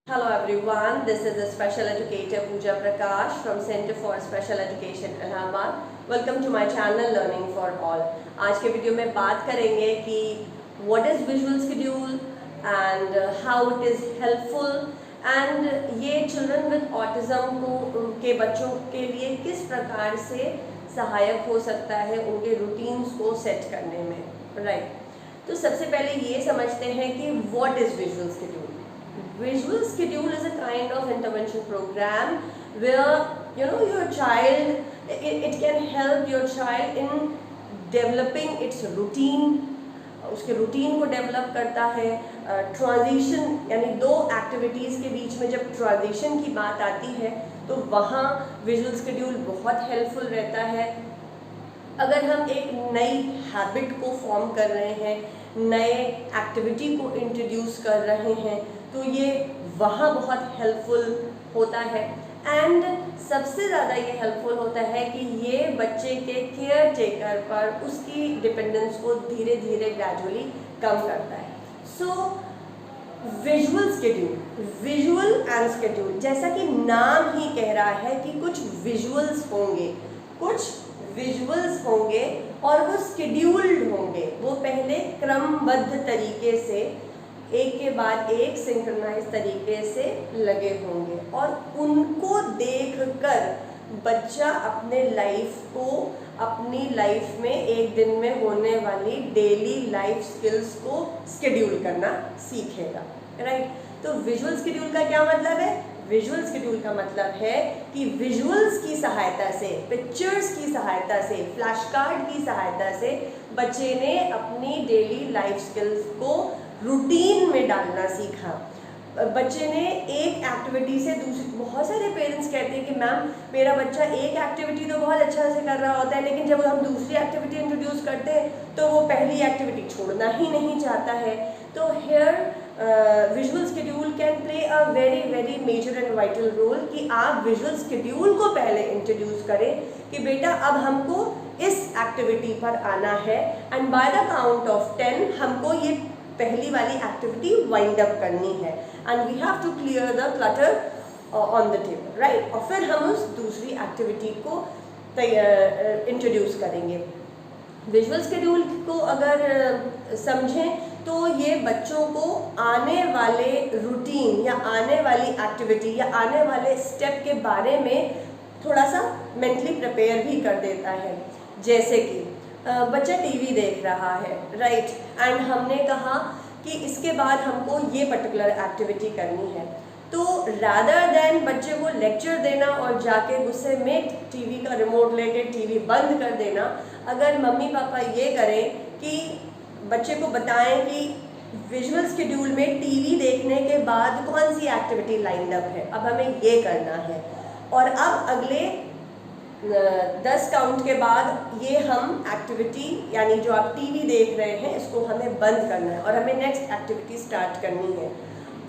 Hello everyone, this is the special educator Pooja Prakash from Center for Special Education Allahabad. Welcome to my channel Learning for All. आज के video में बात करेंगे कि what is visual schedule and how it is helpful and ये children with autism के बच्चों के लिए किस प्रकार से सहायक हो सकता है उनके रूटीन्स को सेट करने में, राइट? तो सबसे पहले ये समझते हैं कि what is visual schedule. Visual schedule is a kind of intervention program where your child, it can help your child in developing its routine. उसके रूटीन को डेवलप करता है. ट्रांजिशन यानी दो एक्टिविटीज़ के बीच में जब ट्रांजिशन की बात आती है तो वहाँ विजुअल स्केड्यूल बहुत हेल्पफुल रहता है. अगर हम एक नई हैबिट को फॉर्म कर रहे हैं, नए एक्टिविटी को इंट्रोड्यूस कर रहे हैं, तो ये वहाँ बहुत हेल्पफुल होता है. एंड सबसे ज़्यादा ये हेल्पफुल होता है कि ये बच्चे के केयर टेकर पर उसकी डिपेंडेंस को धीरे धीरे ग्रेजुअली कम करता है. So visual schedule, visual and schedule, जैसा कि नाम ही कह रहा है कि कुछ विजुअल्स होंगे और वो स्केड्यूल्ड होंगे. वो पहले क्रमबद्ध तरीके से एक के बाद एक सिंक्रोनाइज तरीके से लगे होंगे और उनको देखकर बच्चा अपने अपनी लाइफ में एक दिन में होने वाली डेली लाइफ स्किल्स को स्केड्यूल करना सीखेगा, राइट? तो विजुअल स्केड्यूल का क्या मतलब है? विजुअल स्केड्यूल का मतलब है कि विजुअल्स की सहायता से, पिक्चर्स की सहायता से, फ्लैश कार्ड की सहायता से बच्चे ने अपनी डेली लाइफ स्किल्स को रूटीन में डालना सीखा. बच्चे ने एक एक्टिविटी से दूसरी, बहुत सारे पेरेंट्स कहते हैं कि मैम मेरा बच्चा एक एक्टिविटी तो बहुत अच्छा से कर रहा होता है, लेकिन जब हम दूसरी एक्टिविटी इंट्रोड्यूस करते हैं तो वो पहली एक्टिविटी छोड़ना ही नहीं चाहता है. तो here visual schedule can play a very major and vital role कि आप विजुअल स्केड्यूल को पहले इंट्रोड्यूस करें कि बेटा अब हमको इस एक्टिविटी पर आना है and by the count of 10 हमको ये पहली वाली एक्टिविटी वाइंड अप करनी है and we have to clear the clutter on the table, right? और फिर हम उस दूसरी एक्टिविटी को इंट्रोड्यूस करेंगे. विजुअल स्केड्यूल को अगर समझें तो ये बच्चों को आने वाले रूटीन या आने वाली एक्टिविटी या आने वाले स्टेप के बारे में थोड़ा सा मेंटली प्रिपेयर भी कर देता है. जैसे कि बच्चा टीवी देख रहा है, राइट? एंड हमने कहा कि इसके बाद हमको ये पर्टिकुलर एक्टिविटी करनी है. तो रादर देन बच्चे को लेक्चर देना और जाके गुस्से में टीवी का रिमोट लेके टीवी बंद कर देना, अगर मम्मी पापा ये करें कि बच्चे को बताएं कि विजुअल स्केड्यूल में टीवी देखने के बाद कौन सी एक्टिविटी लाइंड अप है, अब हमें ये करना है और अब अगले 10 काउंट के बाद ये हम एक्टिविटी यानी जो आप टीवी देख रहे हैं इसको हमें बंद करना है और हमें नेक्स्ट एक्टिविटी स्टार्ट करनी है.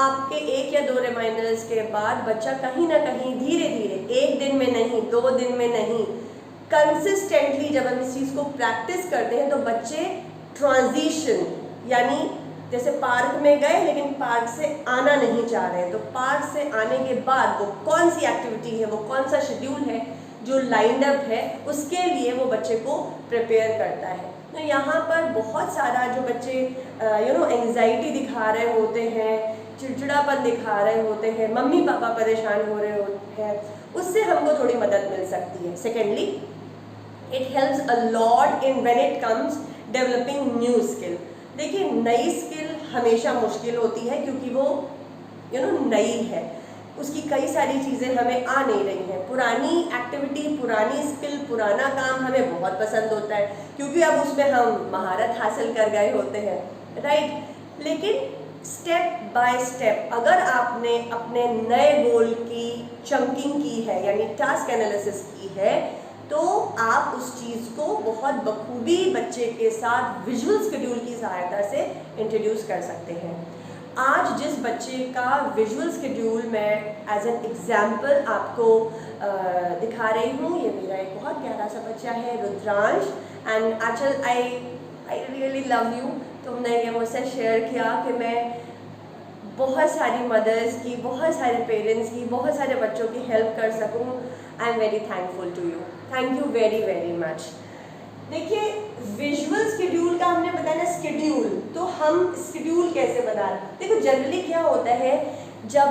आपके 1 या 2 रिमाइंडर्स के बाद बच्चा कहीं ना कहीं धीरे धीरे, एक दिन में नहीं, 2 दिन में नहीं, कंसिस्टेंटली जब हम इस चीज़ को प्रैक्टिस करते हैं तो बच्चे ट्रांजिशन यानी जैसे पार्क में गए लेकिन पार्क से आना नहीं चाह रहे हैं, तो पार्क से आने के बाद वो कौन सी एक्टिविटी है, वो कौन सा शेड्यूल है जो लाइंड अप है, उसके लिए वो बच्चे को प्रिपेयर करता है. तो यहाँ पर बहुत सारा जो बच्चे एंग्जाइटी दिखा रहे होते हैं, चिड़चिड़ापन दिखा रहे होते हैं, मम्मी पापा परेशान हो रहे होते हैं, उससे हमको थोड़ी मदद मिल सकती है. Secondly, it helps a lot in when it comes developing new skill. देखिए, नई स्किल हमेशा मुश्किल होती है क्योंकि वो नई है, उसकी कई सारी चीज़ें हमें आ नहीं रही हैं. पुरानी एक्टिविटी, पुरानी स्किल, पुराना काम हमें बहुत पसंद होता है क्योंकि अब उसमें हम महारत हासिल कर गए होते हैं, राइट? लेकिन स्टेप बाय स्टेप अगर आपने अपने नए गोल की चंकिंग की है यानी टास्क एनालिसिस की है तो आप उस चीज़ को बहुत बखूबी बच्चे के साथ विजुअल स्केड्यूल की सहायता से इंट्रोड्यूस कर सकते हैं. आज जिस बच्चे का विजुअल स्केड्यूल मैं एज एन एग्जाम्पल आपको दिखा रही हूँ, ये मेरा एक बहुत प्यारा सा बच्चा है, Rudransh. And Aanchal, I really love you. तुमने ये मुझसे शेयर किया कि मैं बहुत सारी मदर्स की, बहुत सारे पेरेंट्स की, बहुत सारे बच्चों की हेल्प कर सकूं। I am very thankful to you, thank you very very much. देखिए विजुअल शेड्यूल का हमने बताया ना शेड्यूल, तो हम शेड्यूल कैसे बता रहे हैं? देखो जनरली क्या होता है, जब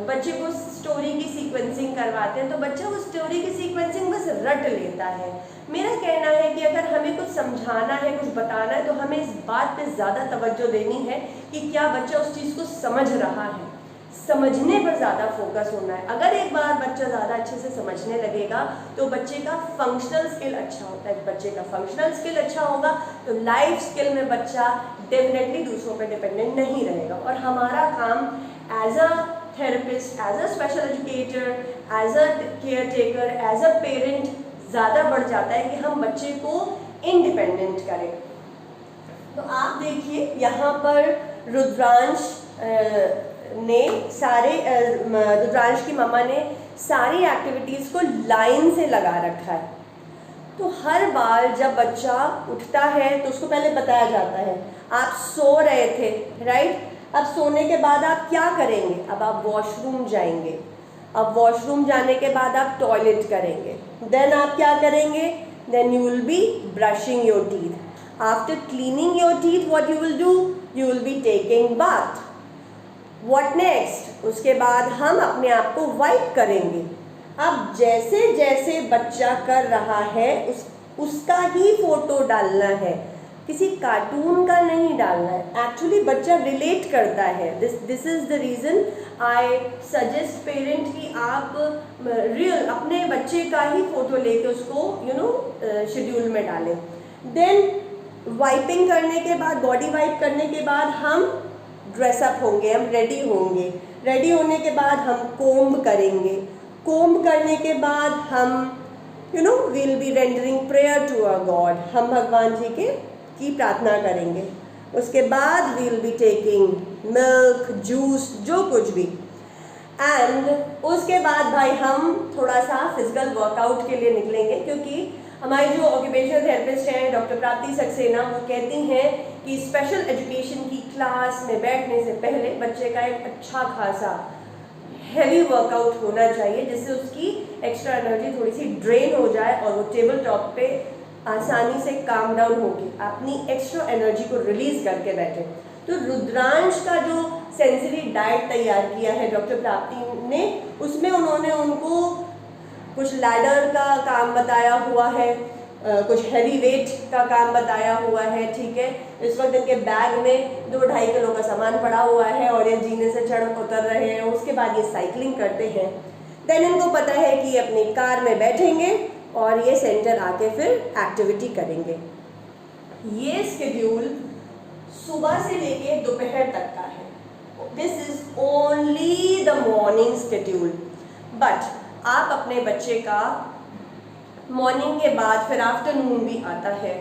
बच्चे को स्टोरी की सीक्वेंसिंग करवाते हैं तो बच्चा उस स्टोरी की सीक्वेंसिंग बस रट लेता है। मेरा कहना है कि अगर हमें कुछ समझाना है, कुछ बताना है, तो हमें इस बात पे ज़्यादा तवज्जो देनी है कि क्या बच्चा उस चीज़ को समझ रहा है, समझने पर ज़्यादा फोकस होना है। अगर एक बार बच्चा ज़्यादा अच्छे से समझने लगेगा तो बच्चे का फंक्शनल स्किल अच्छा होता है। बच्चे का फंक्शनल स्किल अच्छा होगा तो लाइफ स्किल में बच्चा डेफिनेटली दूसरों पर डिपेंडेंट नहीं रहेगा। और हमारा काम as a therapist, as a special educator, as a caretaker, as a parent ज़्यादा बढ़ जाता है कि हम बच्चे को इंडिपेंडेंट करें। तो आप देखिए यहाँ पर रुद्रांश ने रुद्रांश की मम्मा ने सारी एक्टिविटीज़ को लाइन से लगा रखा है। तो हर बार जब बच्चा उठता है तो उसको पहले बताया जाता है आप सो रहे थे, राइट? अब सोने के बाद आप क्या करेंगे? अब आप वॉशरूम जाएंगे। अब वॉशरूम जाने के बाद आप टॉयलेट करेंगे। देन आप क्या करेंगे? Then you will be brushing your teeth. After cleaning your teeth what you will do? You will be taking bath. What next? उसके बाद हम अपने आप को वाइप करेंगे। अब जैसे जैसे बच्चा कर रहा है उसका ही फोटो डालना है, किसी कार्टून का नहीं डालना है। एक्चुअली बच्चा रिलेट करता है। This is the reason I suggest parent कि आप रियल अपने बच्चे का ही फोटो लेके उसको शेड्यूल में डालें। देन वाइपिंग करने के बाद, बॉडी वाइप करने के बाद हम ड्रेसअप होंगे, हम रेडी होंगे। रेडी होने के बाद हम कोम्ब करेंगे। कोम्ब करने के बाद हम will be rendering prayer to our god, हम भगवान जी की प्रार्थना करेंगे। उसके बाद we will be taking milk, juice, जो कुछ भी। एंड उसके बाद भाई हम थोड़ा सा फिजिकल वर्कआउट के लिए निकलेंगे, क्योंकि हमारी जो ऑक्यूपेशनल थेरेपिस्ट हैं डॉक्टर प्राप्ति सक्सेना, वो कहती हैं कि स्पेशल एजुकेशन की क्लास में बैठने से पहले बच्चे का एक अच्छा खासा हैवी वर्कआउट होना चाहिए, जिससे उसकी एक्स्ट्रा एनर्जी थोड़ी सी ड्रेन हो जाए और वो टेबल टॉप पे आसानी से काम डाउन होगी, अपनी एक्स्ट्रा एनर्जी को रिलीज करके बैठे। तो रुद्रांश का जो सेंसरी डाइट तैयार किया है डॉक्टर प्राप्ति ने, उसमें उन्होंने उनको कुछ लैडर का काम बताया हुआ है, कुछ हैवी वेट का काम बताया हुआ है, ठीक है। इस वक्त इनके बैग में 2-2.5 किलो का सामान पड़ा हुआ है और ये जीने से चढ़ उतर रहे हैं। उसके बाद ये साइकिलिंग करते हैं। देन इनको पता है कि ये अपनी कार में बैठेंगे और ये सेंटर आके फिर एक्टिविटी करेंगे। ये शेड्यूल सुबह से लेके दोपहर तक का है। This is only the morning schedule. But आप अपने बच्चे का मॉर्निंग के बाद फिर आफ्टरनून भी आता है,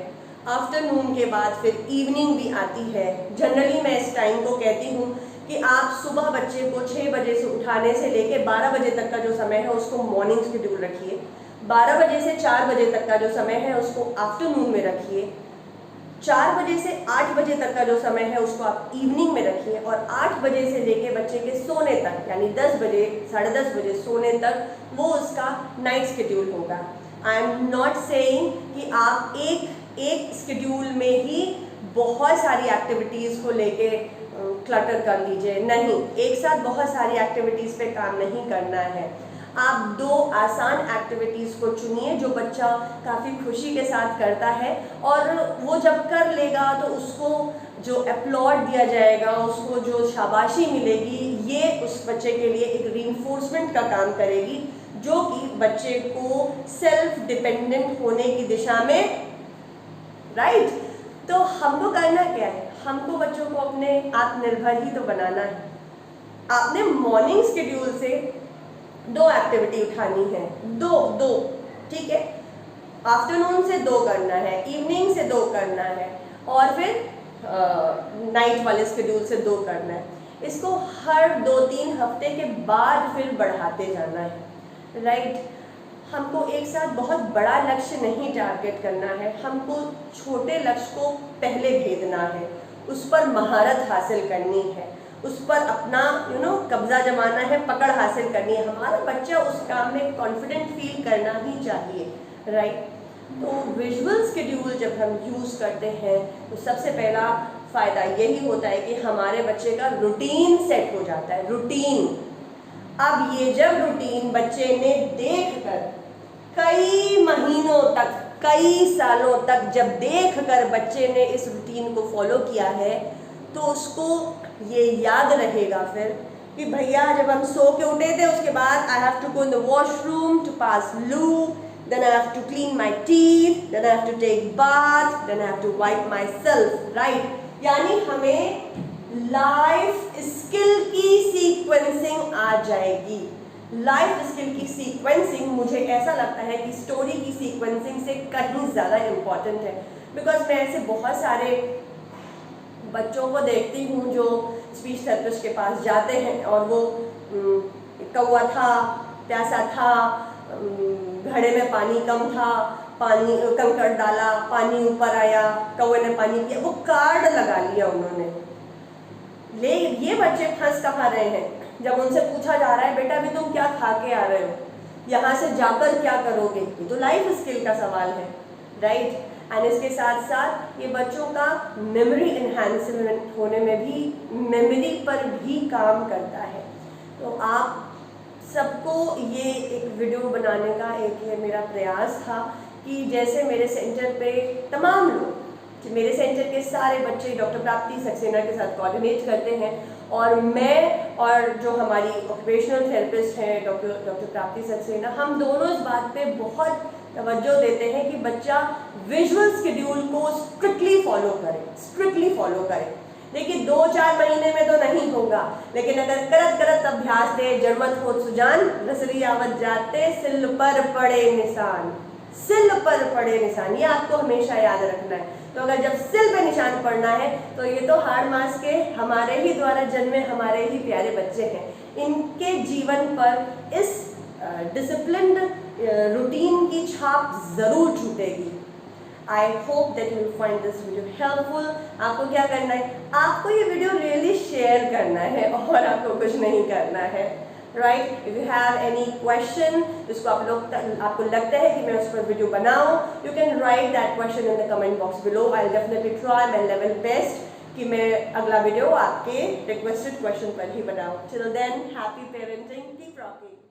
आफ्टरनून के बाद फिर इवनिंग भी आती है। जनरली मैं इस टाइम को कहती हूँ कि आप सुबह बच्चे को 6 बजे से उठाने से लेके 12 बजे तक का जो समय है उसको मॉर्निंग शेड्यूल रखिए। 12 बजे से 4 बजे तक का जो समय है उसको आफ्टरनून में रखिए। 4 बजे से 8 बजे तक का जो समय है उसको आप इवनिंग में रखिए। और 8 बजे से लेके बच्चे के सोने तक, यानी 10 बजे, 10:30 बजे सोने तक, वो उसका नाइट शेड्यूल होगा। आई एम नॉट सेइंग कि आप एक शेड्यूल में ही बहुत सारी एक्टिविटीज़ को लेके क्लटर कर लीजिए। नहीं, एक साथ बहुत सारी एक्टिविटीज़ पे काम नहीं करना है। आप 2 आसान एक्टिविटीज़ को चुनिए जो बच्चा काफ़ी खुशी के साथ करता है, और वो जब कर लेगा तो उसको जो अपलॉड दिया जाएगा, उसको जो शाबाशी मिलेगी, ये उस बच्चे के लिए एक रीइंफोर्समेंट का काम करेगी, जो कि बच्चे को सेल्फ डिपेंडेंट होने की दिशा में, राइट। तो हमको करना क्या है? हमको बच्चों को अपने आत्मनिर्भर ही तो बनाना है। आपने मॉर्निंग शेड्यूल से 2 एक्टिविटी उठानी है, दो, ठीक है। आफ्टरनून से 2 करना है, इवनिंग से 2 करना है, और फिर नाइट वाले शेड्यूल से 2 करना है। इसको हर 2-3 हफ्ते के बाद फिर बढ़ाते जाना है, राइट। हमको एक साथ बहुत बड़ा लक्ष्य नहीं टारगेट करना है, हमको छोटे लक्ष्य को पहले भेदना है, उस पर महारत हासिल करनी है। उस पर अपना कब्जा जमाना है, पकड़ हासिल करनी है। हमारा बच्चा उस काम में कॉन्फिडेंट फील करना ही चाहिए, राइट। तो विजुअल शेड्यूल जब हम यूज़ करते हैं तो सबसे पहला फ़ायदा यही होता है कि हमारे बच्चे का रूटीन सेट हो जाता है, रूटीन। अब ये जब रूटीन बच्चे ने देखकर कई महीनों तक, कई सालों तक जब देखकर बच्चे ने इस रूटीन को फॉलो किया है, तो उसको ये याद रहेगा फिर कि भैया जब हम सो के उठे थे उसके बाद I have to go in the washroom to pass loo, then I have to clean my teeth, then I have to take bath, then I have to wipe myself, right? यानी हमें लाइफ स्किल की sequencing आ जाएगी। Life skill की sequencing मुझे ऐसा लगता है कि स्टोरी की सीक्वेंसिंग से कहीं ज़्यादा इम्पॉर्टेंट है, बिकॉज मैं ऐसे बहुत सारे बच्चों को देखती हूँ जो स्पीच थेरेपिस्ट के पास जाते हैं और वो कौवा था, प्यासा था, घड़े में पानी कम था, पानी कंकड़ डाला, पानी ऊपर आया, कौवे ने पानी पिया, वो कार्ड लगा लिया उन्होंने। ले ये बच्चे फंस कहाँ रहे हैं? जब उनसे पूछा जा रहा है बेटा अभी तुम क्या खा के आ रहे हो, यहाँ से जाकर क्या करोगे, ये तो लाइफ स्किल का सवाल है, राइट। एंड इसके साथ साथ ये बच्चों का मेमोरी एनहांसमेंट होने में भी, मेमोरी पर भी काम करता है। तो आप सबको ये एक वीडियो बनाने का एक ये मेरा प्रयास था कि जैसे मेरे सेंटर पे तमाम लोग, मेरे सेंटर के सारे बच्चे डॉक्टर प्राप्ति सक्सेना के साथ कोऑर्डिनेट करते हैं, और मैं और जो हमारी ऑक्यूपेशनल थेरेपिस्ट हैं डॉक्टर प्राप्ति सक्सेना, हम दोनों इस बात पे बहुत तवज्जो देते हैं कि बच्चा विजुअल शेड्यूल को स्ट्रिक्टली फॉलो करे, स्ट्रिक्टली फॉलो करे। देखिए 2-4 महीने में तो नहीं होगा, लेकिन अगर करत करत अभ्यास दे, जरूरत हो सुजान, रसरी आवत जाते, सिल पर पड़े निशान, सिल पर पड़े निशान, ये आपको हमेशा याद रखना है। तो अगर जब सिल पे निशान पड़ना है तो ये तो हाड़ मास के हमारे ही द्वारा जन्मे हमारे ही प्यारे बच्चे हैं, इनके जीवन पर इस डिसिप्लिन्ड रूटीन की छाप ज़रूर छूटेगी। I hope that you will find this video helpful। आपको क्या करना है, आपको ये वीडियो रियली शेयर करना है और आपको कुछ नहीं करना है, right. If you have any question जिसको आपको लगता है कि मैं उस पर वीडियो बनाऊं, you can write that question in the comment box below. I will definitely try my level best कि मैं अगला वीडियो आपके रिक्वेस्टेड क्वेश्चन पर ही बनाऊं। Till then, happy parenting, keep rocking.